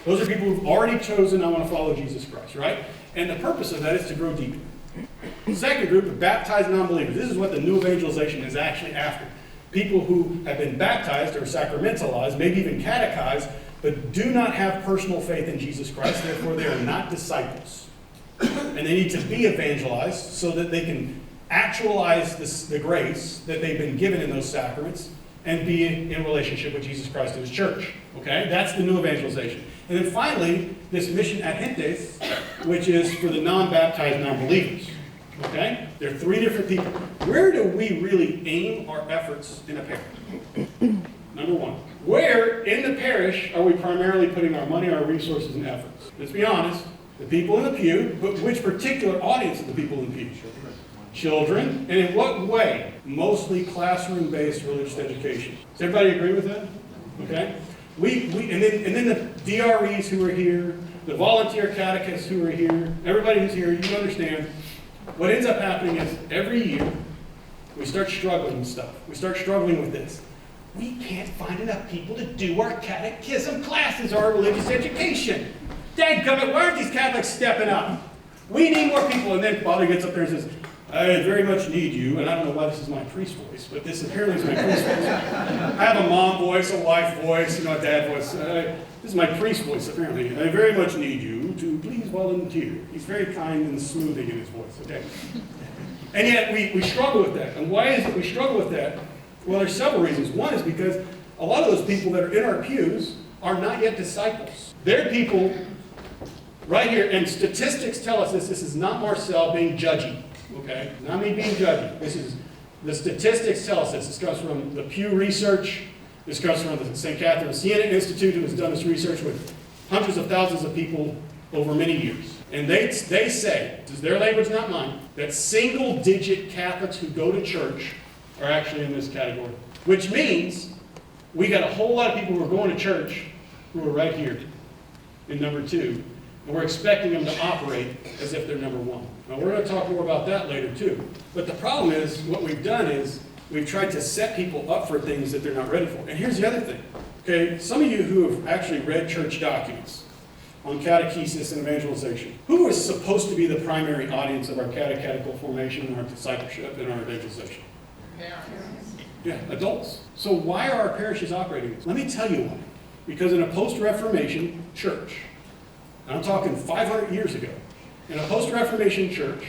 Those are people who've already chosen, I want to follow Jesus Christ, right? And the purpose of that is to grow deeper. The second group of baptized non-believers. This is what the new evangelization is actually after. People who have been baptized or sacramentalized, maybe even catechized, but do not have personal faith in Jesus Christ. Therefore, they are not disciples. And they need to be evangelized so that they can actualize the grace that they've been given in those sacraments and be in relationship with Jesus Christ and his church. Okay? That's the new evangelization. And then finally, this mission ad gentes, which is for the non-baptized non-believers. Okay? There are three different people. Where do we really aim our efforts in a parish? Number one, where in the parish are we primarily putting our money, our resources, and efforts? Let's be honest. The people in the pew, but which particular audience of the people in the pew? Children. And in what way? Mostly classroom-based religious education. Does everybody agree with that? Okay? And then the DREs who are here, the volunteer catechists who are here, everybody who's here, you understand, what ends up happening is every year we start struggling with stuff. We start struggling with this. We can't find enough people to do our catechism classes or our religious education. Dadgummit, why aren't these Catholics stepping up? We need more people. And then Father gets up there and says, I very much need you, and I don't know why this is my priest voice, but this apparently is my priest voice. I have a mom voice, a wife voice, a dad voice. This is my priest voice, apparently. I very much need you to please volunteer. He's very kind and smoothing in his voice, okay? And yet we struggle with that. And why is it we struggle with that? Well, there's several reasons. One is because a lot of those people that are in our pews are not yet disciples. They're people right here, and statistics tell us this. This is not Marcel being judgy. Okay? Not me being judgy. This is, the statistics tell us this. This comes from the Pew Research. This comes from the St. Catherine Siena Institute, who has done this research with hundreds of thousands of people over many years. And they say, this is their language, not mine, that single-digit Catholics who go to church are actually in this category. Which means we got a whole lot of people who are going to church who are right here in number 2. And we're expecting them to operate as if they're number 1. Now, we're going to talk more about that later, too. But the problem is, what we've done is, we've tried to set people up for things that they're not ready for. And here's the other thing. Okay, some of you who have actually read church documents on catechesis and evangelization, who is supposed to be the primary audience of our catechetical formation and our discipleship and our evangelization? Yeah, adults. So why are our parishes operating this? Let me tell you why. Because in a post-Reformation church, and I'm talking 500 years ago, in a post-Reformation church,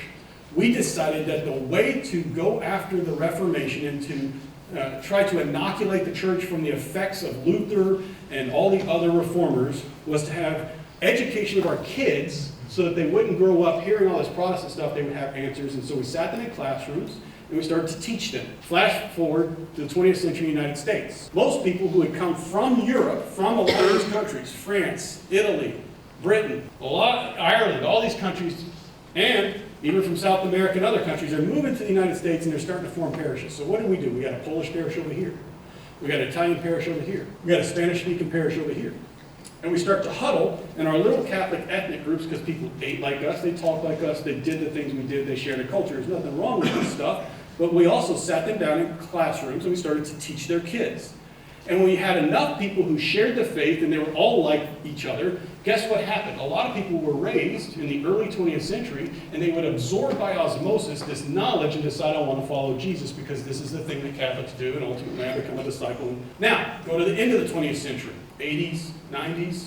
we decided that the way to go after the Reformation and to try to inoculate the church from the effects of Luther and all the other reformers was to have education of our kids so that they wouldn't grow up hearing all this Protestant stuff, they would have answers. And so we sat them in classrooms and we started to teach them. Flash forward to the 20th century United States. Most people who had come from Europe, from a lot of these countries, France, Italy, Britain, Ireland, all these countries, and even from South America and other countries, are moving to the United States and they're starting to form parishes. So what do? We got a Polish parish over here. We got an Italian parish over here. We got a Spanish-speaking parish over here. And we start to huddle in our little Catholic ethnic groups because people ate like us, they talked like us, they did the things we did, they shared a culture. There's nothing wrong with this stuff. But we also sat them down in classrooms and we started to teach their kids. And when we had enough people who shared the faith and they were all like each other, guess what happened? A lot of people were raised in the early 20th century and they would absorb by osmosis this knowledge and decide, I want to follow Jesus because this is the thing that Catholics do, and ultimately I become a disciple. Now, go to the end of the 20th century, 80s, 90s,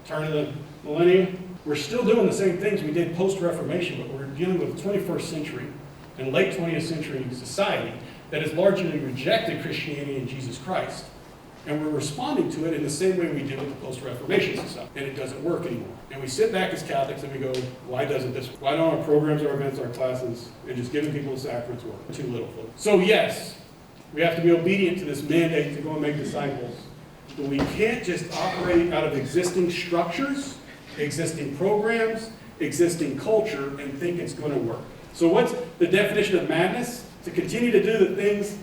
turn of the millennium. We're still doing the same things we did post-Reformation, but we're dealing with the 21st century and late 20th century society that has largely rejected Christianity and Jesus Christ. And we're responding to it in the same way we did with the post-Reformation society. And it doesn't work anymore. And we sit back as Catholics and we go, why doesn't this work? Why don't our programs, our events, our classes, and just giving people the sacraments work? Too little, folks. So yes, we have to be obedient to this mandate to go and make disciples. But we can't just operate out of existing structures, existing programs, existing culture, and think it's going to work. So what's the definition of madness? To continue to do the things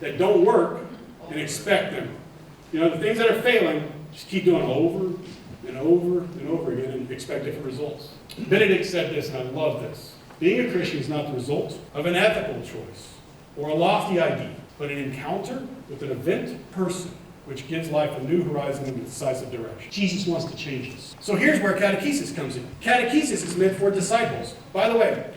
that don't work and expect them. You know, the things that are failing, just keep doing over and over and over again and expect different results. Benedict said this, and I love this. Being a Christian is not the result of an ethical choice or a lofty idea, but an encounter with an event person which gives life a new horizon and a decisive direction. Jesus wants to change us. So here's where catechesis comes in. Catechesis is meant for disciples. By the way,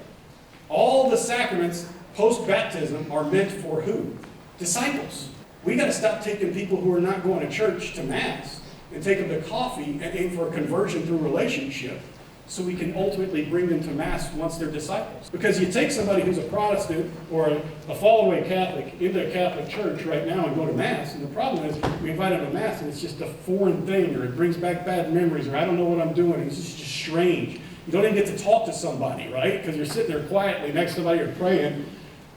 all the sacraments post-baptism are meant for who? Disciples. We got to stop taking people who are not going to church to Mass and take them to coffee and aim for a conversion through relationship so we can ultimately bring them to Mass once they're disciples. Because you take somebody who's a Protestant or a fall-away Catholic into a Catholic church right now and go to Mass, and the problem is we invite them to Mass and it's just a foreign thing, or it brings back bad memories, or I don't know what I'm doing, it's just strange. You don't even get to talk to somebody, right? Because you're sitting there quietly next to somebody, you're praying.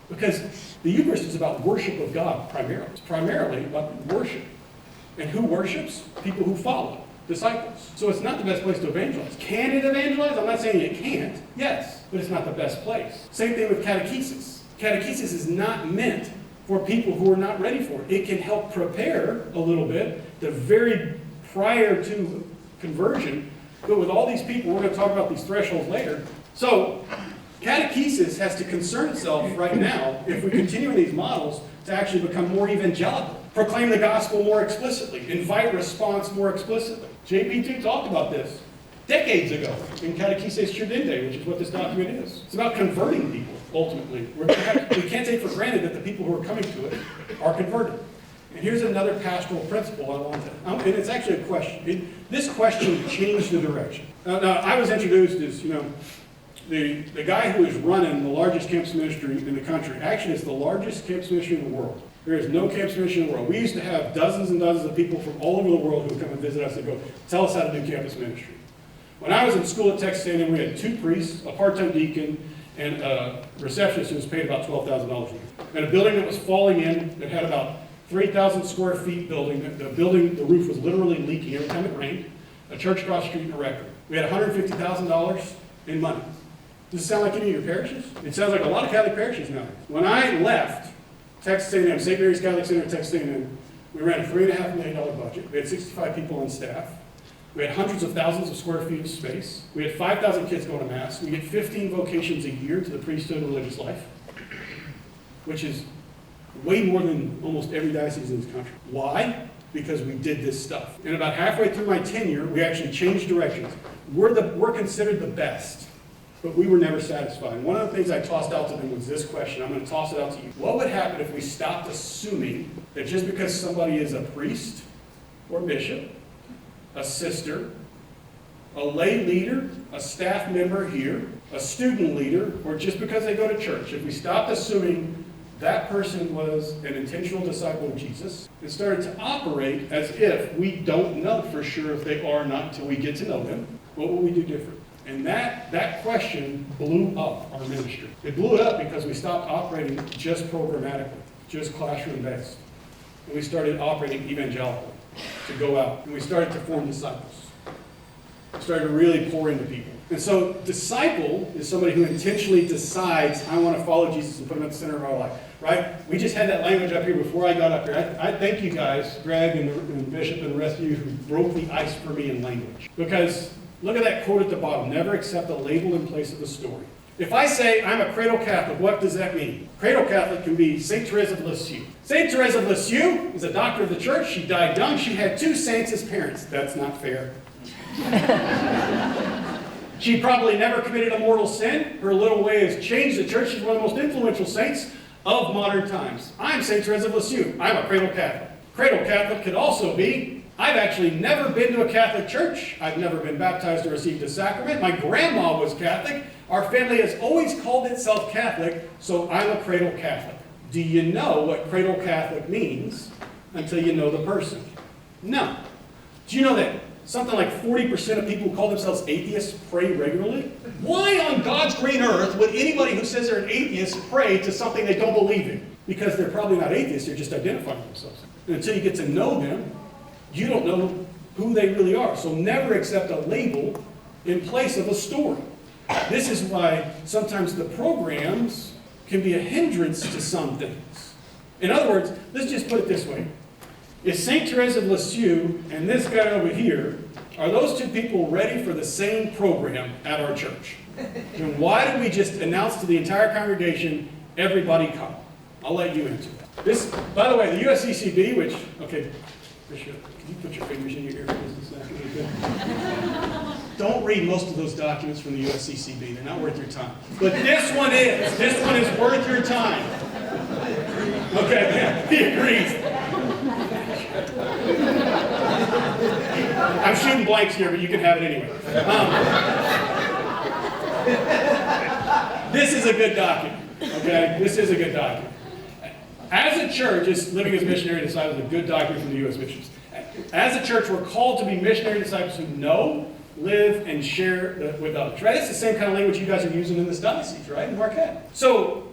Because the Eucharist is about worship of God primarily. It's primarily about worship. And who worships? People who follow, disciples. So it's not the best place to evangelize. Can it evangelize? I'm not saying it can't. Yes, but it's not the best place. Same thing with catechesis. Catechesis is not meant for people who are not ready for it. It can help prepare a little bit, the very prior to conversion. But with all these people, we're going to talk about these thresholds later. So catechesis has to concern itself right now, if we continue in these models, to actually become more evangelical, proclaim the gospel more explicitly, invite response more explicitly. JP2 talked about this decades ago in Catechesis Credende, which is what this document is. It's about converting people, ultimately. We can't take for granted that the people who are coming to it are converted. And here's another pastoral principle I want to, and it's actually a question. This question changed the direction. Now, I was introduced as, the guy who is running the largest campus ministry in the country. Actually, it's the largest campus ministry in the world. There is no campus ministry in the world. We used to have dozens and dozens of people from all over the world who would come and visit us and go, tell us how to do campus ministry. When I was in school at Texas A&M, we had 2 priests, a part-time deacon, and a receptionist who was paid about $12,000 a year. And a building that was falling in, that had about 3,000 square feet building. The roof was literally leaking every time it rained. A church across the street in a rectory. We had $150,000 in money. Does it sound like any of your parishes? It sounds like a lot of Catholic parishes now. When I left Texas A&M, St. Mary's Catholic Center at Texas A&M, we ran a $3.5 million budget. We had 65 people on staff. We had hundreds of thousands of square feet of space. We had 5,000 kids going to Mass. We get 15 vocations a year to the priesthood and religious life, which is way more than almost every diocese in this country. Why? Because we did this stuff. And about halfway through my tenure, we actually changed directions. We're considered the best. But we were never satisfied. And one of the things I tossed out to them was this question. I'm going to toss it out to you. What would happen if we stopped assuming that just because somebody is a priest or bishop, a sister, a lay leader, a staff member here, a student leader, or just because they go to church, if we stopped assuming that person was an intentional disciple of Jesus and started to operate as if we don't know for sure if they are or not until we get to know them, what will we do different? And that question blew up our ministry. It blew it up because we stopped operating just programmatically, just classroom-based. And we started operating evangelically to go out. And we started to form disciples. started to really pour into people. And so disciple is somebody who intentionally decides, I want to follow Jesus and put him at the center of our life, right? We just had that language up here before I got up here. I thank you guys, Greg and the Bishop and the rest of you who broke the ice for me in language. Because look at that quote at the bottom, never accept a label in place of a story. If I say I'm a cradle Catholic, what does that mean? Cradle Catholic can be St. Therese of Lisieux. St. Therese of Lisieux is a doctor of the church. She died young. She had 2 saints as parents. That's not fair. She probably never committed a mortal sin. Her little way has changed the church. She's one of the most influential saints of modern times. I'm St. Therese of Lisieux. I'm a cradle Catholic. Cradle Catholic could also be, I've actually never been to a Catholic church. I've never been baptized or received a sacrament. My grandma was Catholic. Our family has always called itself Catholic, so I'm a cradle Catholic. Do you know what cradle Catholic means until you know the person? No. Do you know that something like 40% of people who call themselves atheists pray regularly? Why on God's green earth would anybody who says they're an atheist pray to something they don't believe in? Because they're probably not atheists, they're just identifying themselves. And until you get to know them, you don't know who they really are. So never accept a label in place of a story. This is why sometimes the programs can be a hindrance to some things. In other words, let's just put it this way. If St. Therese of Lisieux and this guy over here, are those 2 people ready for the same program at our church? And why do we just announce to the entire congregation, everybody come? I'll let you answer that. This, by the way, the USCCB, which, okay, Bishop, can you put your fingers in your ear for this a second? Don't read most of those documents from the USCCB. They're not worth your time. But this one is. This one is worth your time. Okay, yeah, he agrees. I'm shooting blanks here, but you can have it anyway. This is a good document. Okay, this is a good document. As a church, Living as Missionary Disciples is a good document from the U.S. Missions. As a church, we're called to be missionary disciples who know, live, and share with others, right? It's the same kind of language you guys are using in this diocese, right? In Marquette. So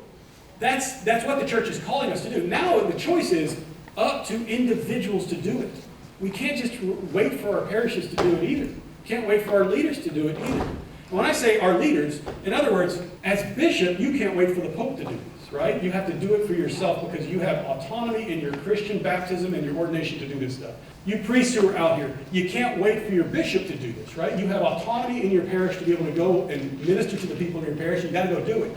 that's what the church is calling us to do. Now the choice is up to individuals to do it. We can't just wait for our parishes to do it either. Can't wait for our leaders to do it either. When I say our leaders, in other words, as bishop, you can't wait for the Pope to do this, right? You have to do it for yourself because you have autonomy in your Christian baptism and your ordination to do this stuff. You priests who are out here, you can't wait for your bishop to do this, right? You have autonomy in your parish to be able to go and minister to the people in your parish. You got to go do it.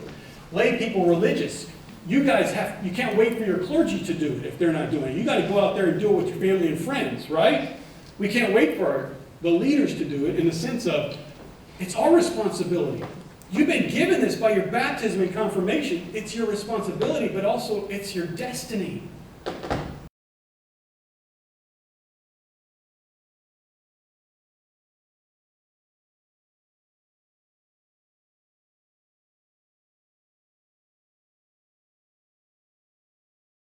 Lay people, religious, you can't wait for your clergy to do it if they're not doing it. You got to go out there and do it with your family and friends, right? We can't wait for the leaders to do it in the sense of it's our responsibility. You've been given this by your baptism and confirmation. It's your responsibility, but also it's your destiny.